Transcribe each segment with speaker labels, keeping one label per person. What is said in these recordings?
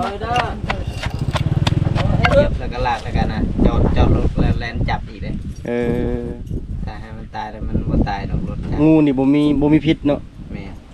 Speaker 1: เหยียบแล้วก็ลากแล้วกันนะจอดรถแล้วแลนจับอีกเลยถ้าให้มันตายแล้วมันบ่ตายดอกรถ
Speaker 2: งูนี่บ่มีพิษเนาะ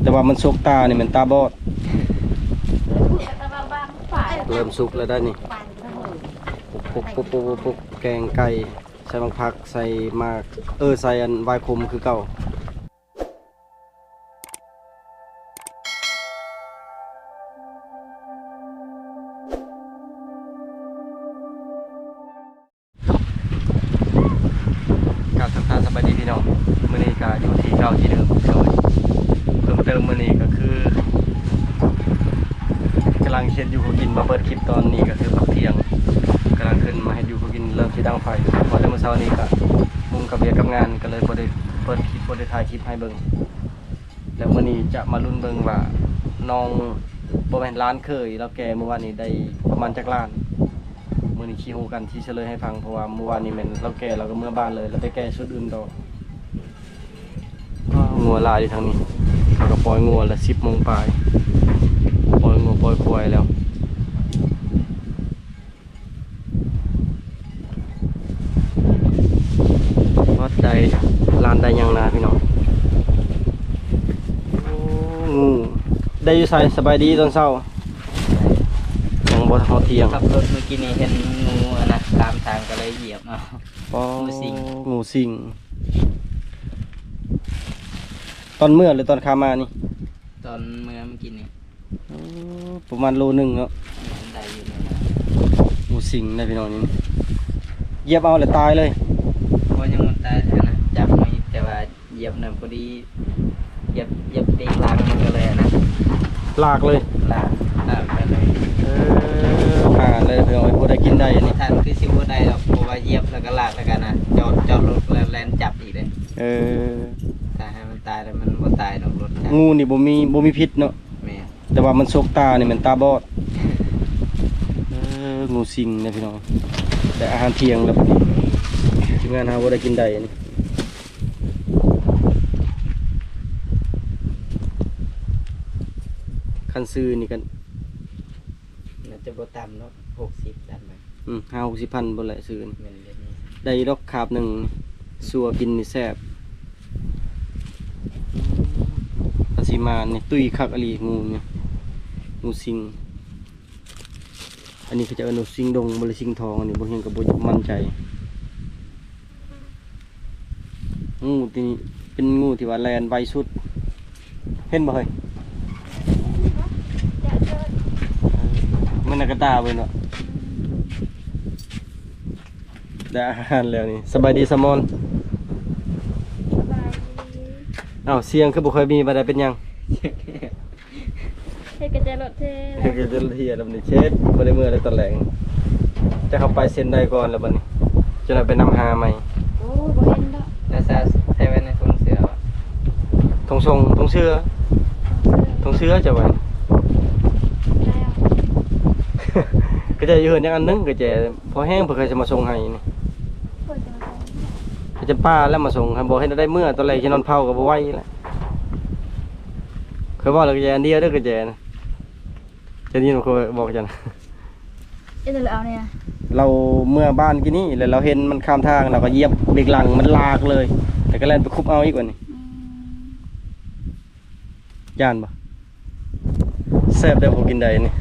Speaker 2: แต่ว่ามันซกตานี่มันตาบอดเริ่มสุกแล้วได้นี่ปุ๊กแกงไก่ใส่บางผักใส่มากใส่อันวายคมคือเก่าการทักทายสบายดีพี่น้องมื้อนี้ก็อยู่ที่เก่าที่เดิมเพิ่มเติมมื้อนี้ก็คือกำลังเช็ดอยู่กินมาเปิดคลิปตอนนี้ก็คือพักเที่ยงกำลังขึ้นมาให้อยู่กินเริ่มที่ดังไฟพอเมื่อเช้านี้ก็มุ่งกับเบียกับงานก็เลยบ่ได้เปิดคลิปบ่ได้ถ่ายคลิปให้เบิ่งแล้วมื้อนี้จะมาลุ้นเบิ่งว่าน้องบ่แม่นร้านเคยแล้วแกเมื่อวานนี้ได้ประมาณจักล้านมื้อนี้ขี้ฮู้กันที่เฉลยให้ฟังเพราะว่าเมื่อวานนี้แม่นเราแกเราก็เมื่อบ้านเลยแล้วไปแก้ชุดอื่นต่องัวลายอยู่ทางนี้เขาก็ปล่อยงัวละ10 โมงปลายปล่อยงัวปล่อยควายแล้ววัดใดลานใดยังนาพี่น้องงูได้อยู่ใส่สบายดีตอนเช้ายังบ่ทันเที่ยง
Speaker 1: ขับรถเมื่อกี้นี้เห็นงูนะตามทางก็เลยเหยียบ
Speaker 2: งูสิงตอนเมื่อหรือตอนขามานี่
Speaker 1: ตอนเมื่อกี้นี้
Speaker 2: ประมาณโลนึงเนาะ
Speaker 1: ได้อยู่นะ
Speaker 2: งูสิงได้พี่น้องนี่เหยียบเอาแล้วตายเลย
Speaker 1: เพราะยังมันตายนะจับไม่แต่ว่าเหยียบน่ะพอดีเหยียบตีลากมันก็เลยนะ
Speaker 2: ลากเลย
Speaker 1: ลากไปเลย
Speaker 2: เลยเพื่อให้ผู้ใดกินได้นี่
Speaker 1: ท่านคือสิบ่ได้ดอกเพราะว่าเหยียบแล้วก็ลากแล้วกันนะจอดรถแล้วแลนจับอีกเลยถ้าให้มันตายแล้วมันบ่ตายดอกรถ
Speaker 2: งูนี่บ่มีพิษเนาะแต่ว่ามันซกตานี่มันตาบอดงูสิงนะพี่น้องแต่อาหารเที่ยงแล้วทีมงานหาบ่ได้กินได้นี่คันซื้อนี่กัน
Speaker 1: น่าจะบ่ต่ำเนาะ60ต่ำไป
Speaker 2: 50-60,000บ่แหละซื้อได้ดอกคาบหนึ่งสัวกินนี่แซ่บอาซิมานี่ตุ้ยคักอลีงูนี่งูสิงอันนี้เขาจะเอางูสิงดงบ่เลยสิงทองอันนี้บ่เห็นก็บ่มั่นใจงูที่เป็นงูที่ว่าแลนไวสุดเห็นบ่เฮ้ยมันกระตาเว้ยเนาะได้อาหารแล้วนี่สบายดีสมอนเสียงคือบ่เคยมีบ่ได้เป็นยัง
Speaker 3: เฮ็ดกระจายรถเท่
Speaker 2: เฮ็ดกระจายรถเฮียแล้วนี่เช็ดบ่ได้มื้อได้ตอนแลงจะเข้าไปเซ็นได้ก่อนแล้วบัดนี้จะได้ไปนำหาใหม่
Speaker 3: โอ้บ่เห็นดอก
Speaker 1: แล้วใส่ไว้ในถุงเสื้อ
Speaker 2: ถุงเสื้อจะไว้ก็จะยืนอย่างอันนึงก็จะพอแห้งเพื่อจะมาส่งให้นี่ก็จะป้าแล้วมาส่งให้บอกให้ได้เมื่อตอนแรกจะนอนเผากับบ่ไหวแล้วเคยบอกแล้วก็จะอันเดียวด้วยก็จะนะจะนี่มันเคยบอกจัง
Speaker 3: เอาเนี่ย
Speaker 2: เราเมื่อบ้านกินนี่แล้วเราเห็นมันข้ามทางเราก็เหยียบเบรกหลังมันลากเลยแต่ก็แล่นไปคุบเอาอีกว่านี่ย่านปะแซ่บได้ผมกินได้นี่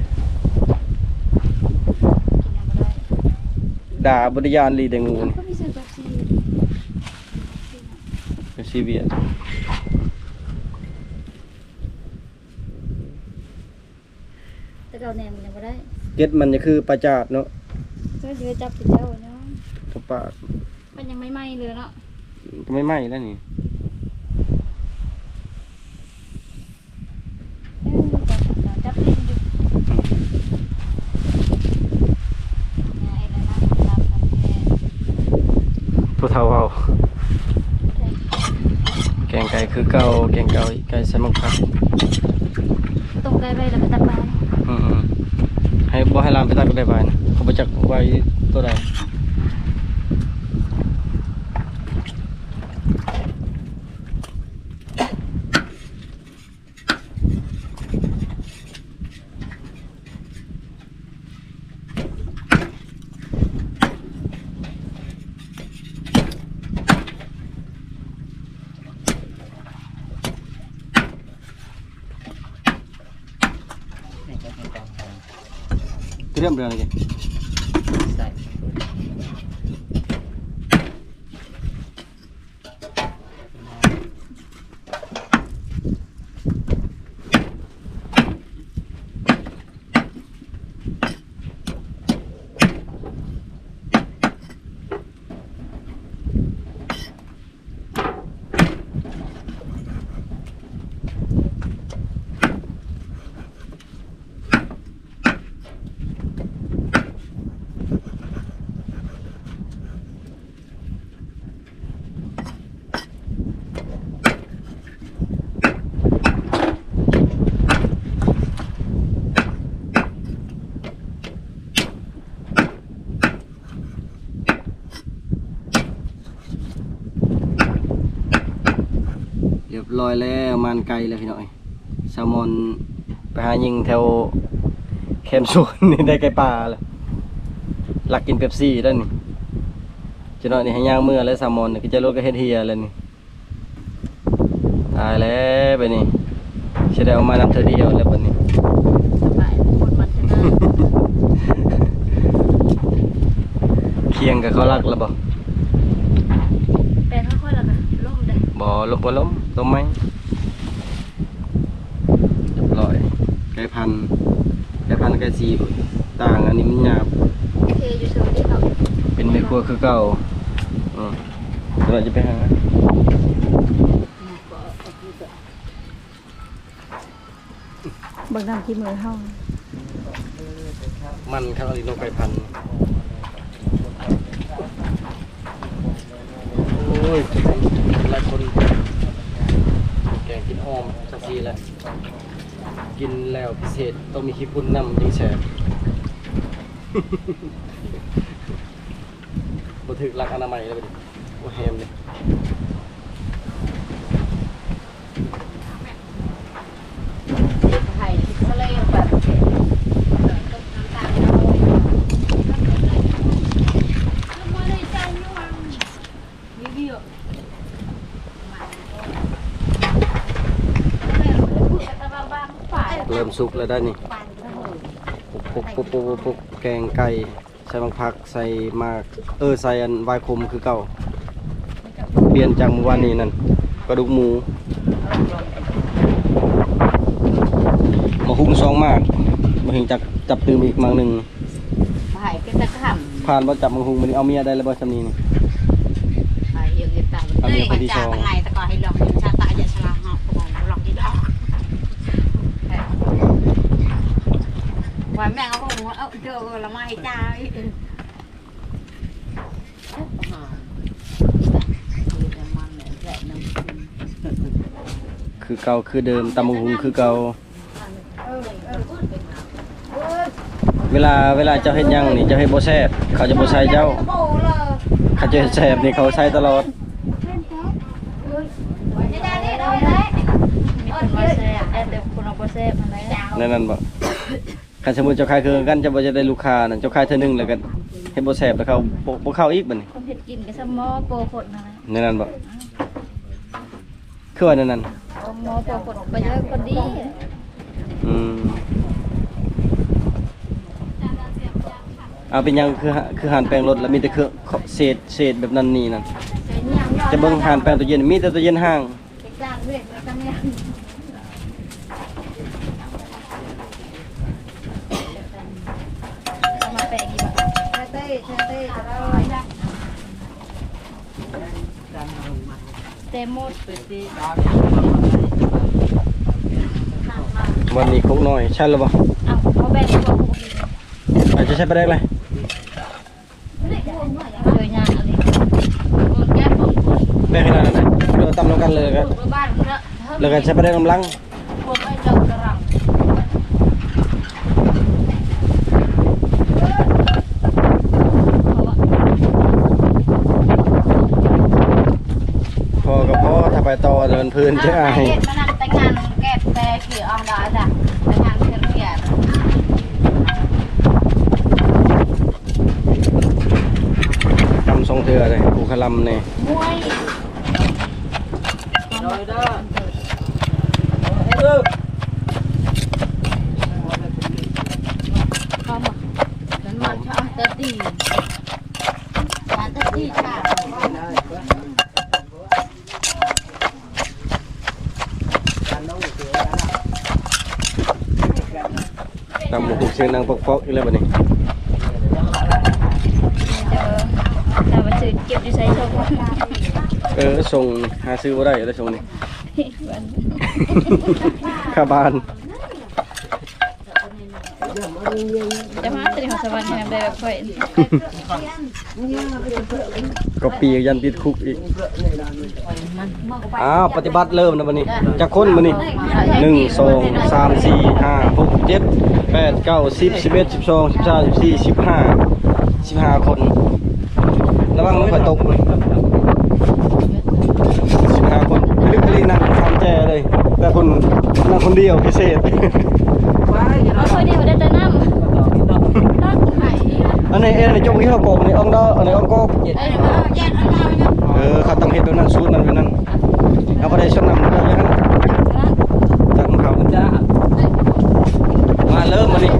Speaker 2: ด่าบริยานลีแดงูนี่เป็นซีเวีย
Speaker 3: แต่เราแนมมันยังไม่ได้
Speaker 2: เก็ดมันจะคือปลาจาดเนาะ
Speaker 3: ก็จะจับเป็นเจ้าเนาะ
Speaker 2: กระปาด
Speaker 3: มันยังไม่ไหม้เลยเนาะ
Speaker 2: ไม่ไหม้แล้วนี่
Speaker 3: จับเป็นอยู่
Speaker 2: ผู้เฒ่าเอาแกงไก่คือเก่าแกงไก่ใส่มังคับ
Speaker 3: ตรงไก่ใบแล้วก็ตัดใบ
Speaker 2: ให้บ่ให้ลามไปตัดก็ได้ใบนะเขาไปจักไว้ตัวใด เตรียมเรื่องอะไร
Speaker 1: ใส่
Speaker 2: เรียบร้อยแล้วมันไก่แล้วพี่น้อยแซลมอนไปหายิงแถวแคมป์สวนนี่ได้ไก่ปลาแล้วหลักกินเป๊ปซี่ด้านนี่จะน้อยนี่ให้ย่างเมื่อแล้วแซลมอนนี่ก็จะลดก็เฮ็ดเฮียแล้วนี่ตายแล้วไปนี่จะได้เอามานำเธอเดียวแล้วบัดนี้
Speaker 3: สบายหมดมันจะน่า
Speaker 2: เคียงกับเขารักแล้วบ่
Speaker 3: แต่ค่อยๆแล้วก็ล่มได้
Speaker 2: บ่ลบบ่ล้มต้มไหมเรียบร้อยไก่พันธุ์ไก่สีต่างอันนี้มันหยาบ
Speaker 3: เทอยู่เฉยที่เขา
Speaker 2: เป็นแม่ครัวคือเก่าเดี๋ยวเราจะไปหา
Speaker 3: บางดำที่มือเฮา
Speaker 2: มันครับอลิโนไก่พันธุ์โอ้ยหลายคนแกงกินอ้อมสักทีแล้วกินแล้วพิเศษต้องมีขี้พุ่นน้ำยิ่งแฉบ บ่ถึกหลักอนามัยแล้วเป็นว่าแฮมเลย
Speaker 3: ไข่ทะเลแบบน้ำตาลเอาไว้ไม่ได้ใจยวงวิว
Speaker 2: เริ่มสุกแล้วได้นี่ปุ๊บแกงไก่ใส่บางผักใส่มากใส่อันวายคมคือเก่าเปลี่ยนจากเมื่อวานนี้นั่นกระดูกหมูมาหุ้งซองมากมาเห็นจับตื่มอีกมังหนึ่ง
Speaker 4: ไผ่ก็จะข
Speaker 2: ผ่านบ่จับมังหุงมันเอาเมียได้แล้วบ่จำนี้นี่
Speaker 4: ำไผ่ยังเก็บตาเอ้ยมันจากอะไรแต่ก่อนให้ลองชาตาอย่าชลาหอกบอกลองดีดอกวันแม่เขาบอกว่าเจอละไม่จ้า
Speaker 2: คือเก่าคือเดิมตำมังหุงคือเก่าเวลาเจ้าเฮ็ดหยังนี่เจ้าเฮ็ดบ่แซ่บเขาจะบ่ใส่เจ้าเขาจะเฮ็ดแซ่บนี่เขาใส่ตลอด
Speaker 3: มีคนมาแซ่บแต่คนเอาบ่แซ่บอะไรนะ
Speaker 2: นั่นบ่คันสมมุติเจ้าขายเครื่องกันเจ้าบ่จะได้ลูกค้านั่นเจ้าขายเทื่อนึงแล้วก็เฮ็ดบ่แซ่บแล้วเขาบ่เข้าอีกบัดนี้
Speaker 3: คนเผ็ดกินกับสมอโปรฝนอะไร
Speaker 2: นั่นบ่คือว่านั่น
Speaker 3: หมอโปรฝนไปเยอะคนดี
Speaker 2: อืมเอาเป็นหยังคือหานแปลงรถแล้วมีแต่เครื่องเศษแบบนั้นนี่นั่นจะเบิ่งหานแปลงตู้เย็นมีแต่ตู้เย็นห้าง
Speaker 3: จ้างเรียกแล้วก็เนี่ยมาแปลงอีกแบบเต้เตมด
Speaker 2: วันนี้คงน้อยใช่หรือเปล่า
Speaker 3: อ้าวเขาแบ่งตัว
Speaker 2: อาจจะใช้ไปได้เลย
Speaker 3: โดยงานอะไรแก้ผม
Speaker 2: ได้ขนาดนั้นเลยเราตำลงกันเลยครับ
Speaker 3: บ้านเนอะ
Speaker 2: แล้วก็ใช้ไปได้กำลัง
Speaker 3: ผมไอ้เจ้ากระรัง
Speaker 2: พอกับพ่อถ้าไปต่อเดินพื้นจะอาย
Speaker 4: มานั่งแต่งงานแก้แต่เกี่ยวอ่อนดอยจ้ะแต่งงานเกี่ยวเกี่ยว
Speaker 2: ทำทรงเถื่อเลยภูคลำเนี่ย
Speaker 3: มวย
Speaker 2: เ
Speaker 4: ดีตะดีค่ะ
Speaker 2: ตำหมูหุกเสียงนางปอกๆอีกแล้วบัดนี้
Speaker 3: แต่ว่าซื้อเก็บอยู่ใช้ชม
Speaker 2: ส่งหาซื้อบ่ได้แล้วส่งนี่ค่าบ้าน
Speaker 3: จะมาตื่นของสวรรค์ให้ได้แบบค่อย
Speaker 2: ก็ปียันติดคุกอีกปฏิบัติเริ่มนะบัดนี้จักคนบัดนี้1 2 3 4 5 6 7 8 9 10 11 12 13 14 15คนระวังมันค่อยตกเลย15คนลึกกะลีนั่งทำแจเลยแต่คนนั่งคนเดียวพิเศษ
Speaker 3: เอาค่อยเดียวได้แต่น้ำตักไหน
Speaker 2: อันนี้จงที่เขาโกงนี่อ่องดออันนี้อ่องโกเขาต้องเฮ็ดแบบนั้นสูตรมันเป็นนั้นเอาบ่ได้ชนนำได้ยังตั้งเขาจ้ามาเริ่มมานี่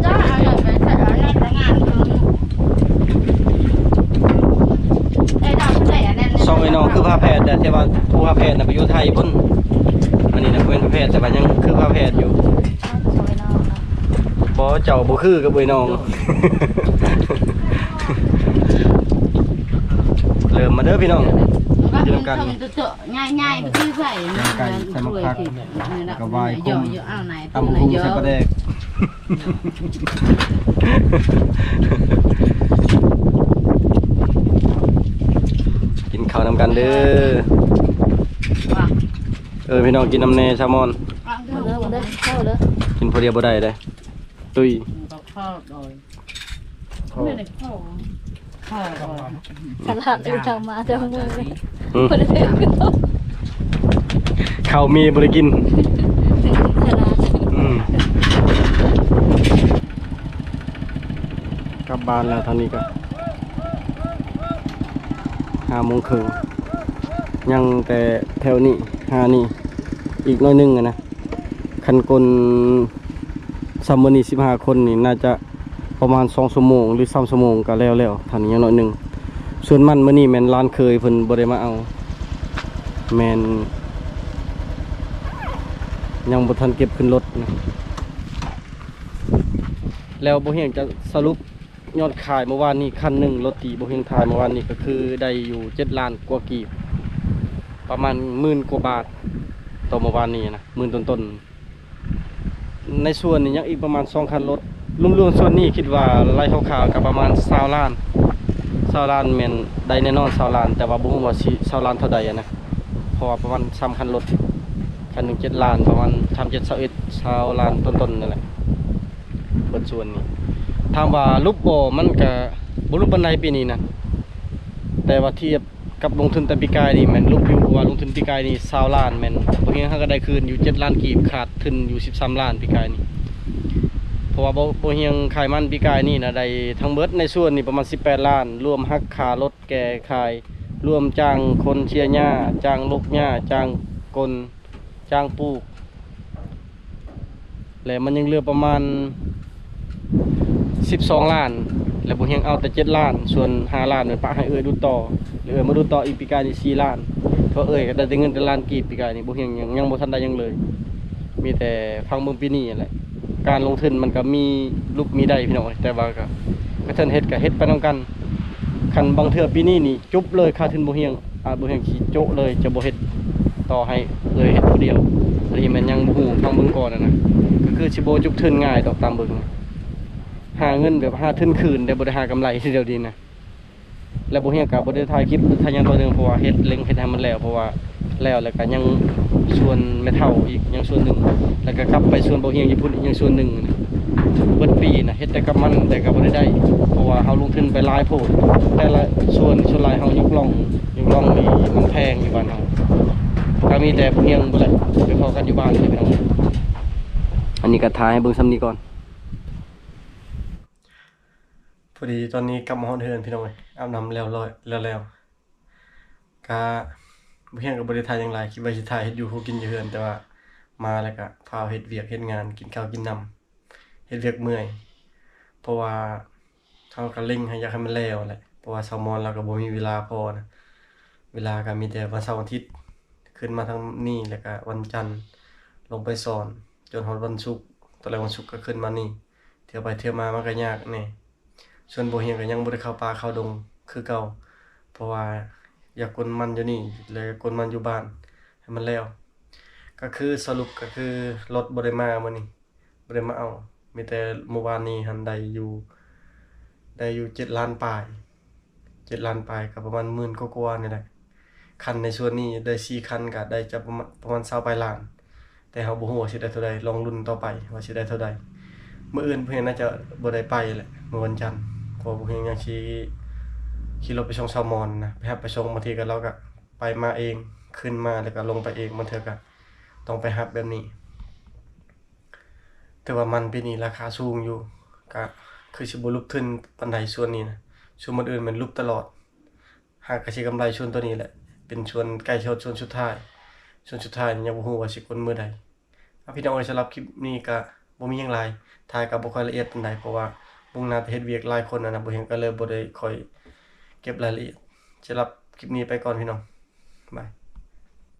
Speaker 2: ซองไอ้น้องคือผ้าแพทย์แต่ว่าผู้ผ้าแพทย์น่ะไปอยู่ไทยพุ่นอันนี้น่ะเป็นผ้าแพทย์แต่ว่ายังคือผ้าแพทย์อยู่บ่เจ้าบ่คือกับไอ้น้อง เริ่มมาเด้อพี่น้องกินกัน
Speaker 4: ง่ายๆไปซื้อไผ่กับวายกุ้ง
Speaker 2: ตำกุ้งใส่ปลาแดกกินข้าวนำกันเด้อพี่น้องกินน้ำเนยแซลมอนกินพอเดียวบ่ได้เลยตุ้ย
Speaker 3: ขนาดอื่นทำมาจะมือเลยคนเดียว
Speaker 2: ข้าวมีบริกิน
Speaker 3: ขนาด
Speaker 2: กลับบ้านแล้วทางนี้ก็5 โมงครึ่งยังแต่แถวนี้5นี่อีกน้อยนึงนะคันกลซัมเมอร์นี่15 คนนี่น่าจะประมาณ2 ชั่วโมงหรือ3 ชั่วโมงก็แล้วทางนี้ยังน้อยนึงส่วนมันมื้อนี้แม่นร้านเคยเพิ่นบ่ได้มาเอาแม่นยังบ่ทันเก็บขึ้นรถนะแล้วบ่เฮียงจะสรุปยอดขายเมื่อวานนี้คันหนึ่งรถตีบ่เฮียงขายเมื่อวานนี้ก็คือได้อยู่7 ล้านกว่ากีบประมาณ10,000 กว่าบาทต่อเมื่อวานนี้นะ10,000 ต้นๆในส่วนนี้ยังอีกประมาณ2 คันรถรวมๆส่วนนี้คิดว่าไล่คร่าวๆก็ประมาณ20 ล้าน20 ล้านแม่นได้แน่นอน20 ล้านแต่ว่าบ่ฮู้ว่าสิ20 ล้านเท่าใดนะเพราะว่าประมาณ3 คันรถคันหนึ่ง7 ล้านประมาณ20 ล้านต้นๆนั่นแหละเบิดส่วนนี้ถามว่ารูปบ่มันก็บ่รูปปานใดปีนี้นะแต่ว่าเทียบกับลงทุนแต่ปีกายนี่แม่นรูปอยู่ว่าลงทุนปีกายนี่20 ล้านแม่นบ่เฮียงเฮาก็ได้คืนอยู่7 ล้านกีบขาดทุนอยู่13 ล้านปีกายนี่เพราะว่าบ่เฮียงขายมันปีกายนี่นะได้ทั้งเบิดในส่วนนี่ประมาณ18 ล้านรวมหักค่ารถแก่ขายรวมจ้างคนเชียร์หญ้าจ้างลูกหญ้าจ้างกลจ้างปลูกแล้วมันยังเหลือประมาณ12 ล้านแล้วบ่เฮียงเอาแต่7 ล้านส่วน5 ล้านมันปะให้ดูต่อหรือมาดูต่ออีกปีกายนี่4 ล้านเพราะก็ได้เงินแต่ล้านกีบปีกายนี่บ่เฮียงยังบ่ทันได้ยังเลยมีแต่ฟังเบิ่งปีนี้แหละการลงทุนมันก็มีลุกมีได้พี่น้องแต่ว่าก็เทินเฮ็ดก็เฮ็ดไปนำกันคันบางเทื่อปีนี้นี่จุบเลยค่าทุนบ่เฮียงบ่เฮียงสิโจะเลยจะบ่เฮ็ดต่อให้เลยเฮ็ดผู้เดียวอันนี้มันยังบ่ฮู้ฟังเบิ่งก่อนนะก็คือสิบ่จุบทุนง่ายดอกตามเบิ่งหาเงินแบบหาทุนคืนแต่บ่ได้หากำไรทีเดียวดีนะแล้วบ่เฮียงก็บ่ได้ถ่ายคลิปถ่ายหยังตัวนึงเพราะว่าเฮ็ดเล็งเฮ็ดให้มันแล้วเพราะว่าแล้วก็ยังส่วนแม่เฒ่าอีกยังส่วนหนึ่งแล้วก็กลับไปส่วนบ่เฮียงญี่ปุ่นอีกยังส่วนหนึ่งเบิดปีนะเฮ็ดแต่กับมันแต่ก็บ่ได้เพราะว่าเฮาลงทุนไปหลายโพดแต่ละส่วนหลายเฮายกล่องนี่มันแพงอยู่บ้านเฮาก็มีแต่บ่เฮียงบ่ได้ไปพอกันอยู่บ้านนี่พี่น้องอันนี้ก็ถ่ายให้เบิ่งซ้ำนี้ก่อนพอดีตอนนี้กลับมาฮอดเฮือนพี่น้องอาบน้ำแล้วก็บ่เฮียงก็บ่ได้ถ่ายหยังหลายคิดว่าสิถ่ายเฮ็ดอยู่ฮู้กินอยู่เฮือนแต่ว่ามาแล้วก็พาเฮ็ดเวียกเฮ็ดงานกินข้าวกินน้ำเฮ็ดเวียกเมื่อยเพราะว่า เฮาก็เร่งให้อยากให้มันแล้วแหละเพราะว่าเซามอนเราก็บ่มีเวลาพอนะเวลาก็มีแต่วันเสาร์อาทิตย์ขึ้นมาทางนี้แล้วก็วันจันทร์ลงไปสอนจนฮอดวันศุกร์ตอนแรกวันศุกร์ก็ขึ้นมานี่เที่ยวไปเที่ยวมามันก็ยากแน่ส่วนบ่เฮียนก็ยังบ่ได้เข้าป่าเข้าดงคือเก่าเพราะว่าอยากกลมันอยู่นี่แล้วก็กลมันอยู่บ้านให้มันแล้วก็คือสรุปก็คือรถบ่ได้มามื้อนี้บ่ได้มาเอามีแต่เมื่อวานนี้หันได้อยู่7ล้านปลาย7ล้านปลายก็ประมาณหมื่นกว่าๆนี่แหละคันในส่วนนี้ได้4คันก็ได้จะประมาณ20ปลายล้านแต่เฮาบ่ฮู้ว่าสิได้เท่าใดลองลุ้นต่อไปว่าสิได้เท่าใดมื้ออื่นเพิ่นน่าจะบ่ได้ไปแหละมื้อวันจันทร์เพราะเพิ่นยังสิขี่รถไปส่งชาวมอนนะไปรับไปส่งบางทีก็เราก็ไปมาเองขึ้นมาแล้วก็ลงไปเองบางเทื่อก็ต้องไปรับแบบนี้แต่ว่ามันปีนี้ราคาสูงอยู่ก็คือสิบ่ลุกทึนปานใดส่วนนี้นะส่วนอื่นมันลุกตลอดหากก็สิกำไรส่วนตัวนี้แหละเป็นส่วนใกล้ส่วนสุดท้ายนี่ยังบ่ฮู้ว่าสิกดมื้อใดพี่น้องเอ้ยสำหรับคลิปนี้ก็บ่มีหยังหลายถ่ายก็บ่ค่อยละเอียดปานใดเพราะว่ามุ่งหน้าไปเฮ็ดเวียกหลายคนนะบ่เห็นก็เลยบ่ได้ค่อยเก็บรายละเอียดสำหรับคลิปนี้ไปก่อนพี่น้องบาย